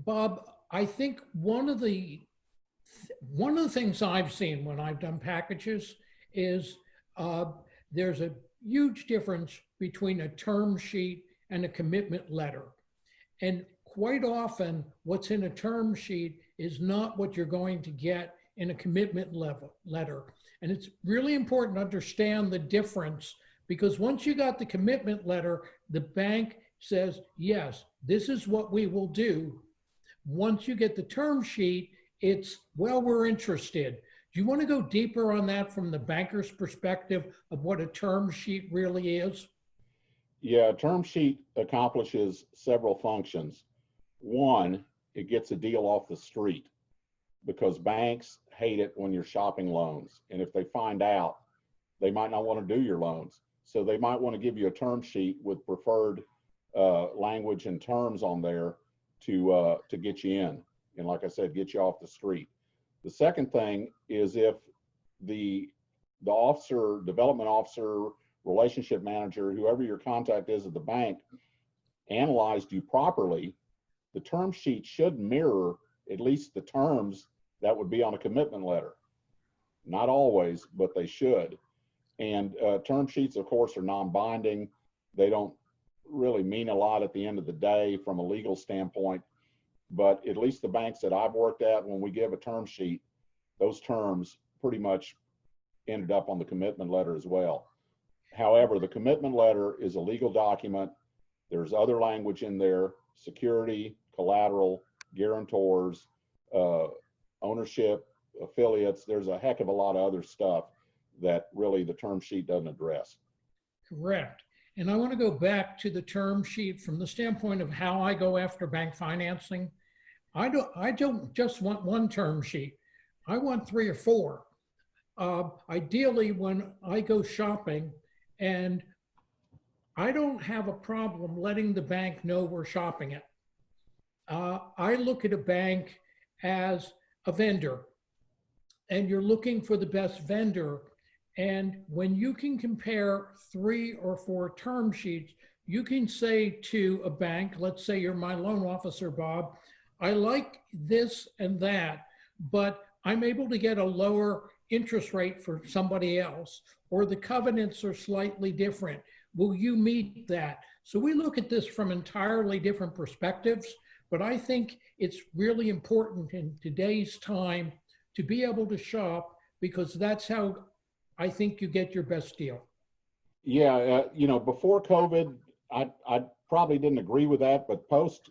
Bob, I think one of the things I've seen when I've done packages is uh, there's a huge difference between a term sheet and a commitment letter. And quite often, what's in a term sheet is not what you're going to get in a letter. And it's really important to understand the difference because once you got the commitment letter, the bank says, yes, this is what we will do. Once you get the term sheet, it's, well, we're interested. Do you want to go deeper on that from the banker's perspective of what a term sheet really is? Yeah, a term sheet accomplishes several functions. One, it gets a deal off the street because banks hate it when you're shopping loans. And if they find out, they might not want to do your loans. So they might want to give you a term sheet with preferred language and terms on there to get you in. And like I said, get you off the street. The second thing is if the officer, development officer, relationship manager, whoever your contact is at the bank, analyzed you properly, the term sheet should mirror at least the terms that would be on a commitment letter. Not always, but they should. And term sheets, of course, are non-binding. They don't really mean a lot at the end of the day from a legal standpoint. But at least the banks that I've worked at, when we give a term sheet, those terms pretty much ended up on the commitment letter as well. However, the commitment letter is a legal document. There's other language in there: security, collateral, guarantors, ownership, affiliates. There's a heck of a lot of other stuff that really the term sheet doesn't address. Correct. And I want to go back to the term sheet from the standpoint of how I go after bank financing. I don't just want one term sheet. I want three or four. Ideally, when I go shopping, and I don't have a problem letting the bank know we're shopping it. I look at a bank as a vendor, and you're looking for the best vendor. And when you can compare three or four term sheets, you can say to a bank, let's say you're my loan officer, Bob, I like this and that, but I'm able to get a lower interest rate for somebody else, or the covenants are slightly different. Will you meet that? So we look at this from entirely different perspectives, but I think it's really important in today's time to be able to shop because that's how I think you get your best deal. Yeah, before COVID, I probably didn't agree with that, but post,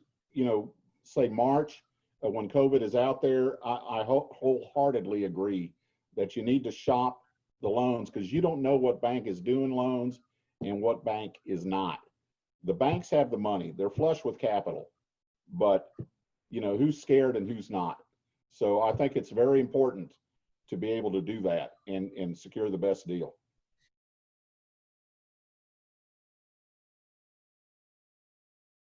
say March, when COVID is out there, I wholeheartedly agree that you need to shop the loans because you don't know what bank is doing loans and what bank is not. The banks have the money; they're flush with capital, but who's scared and who's not. So I think it's very important to be able to do that and secure the best deal.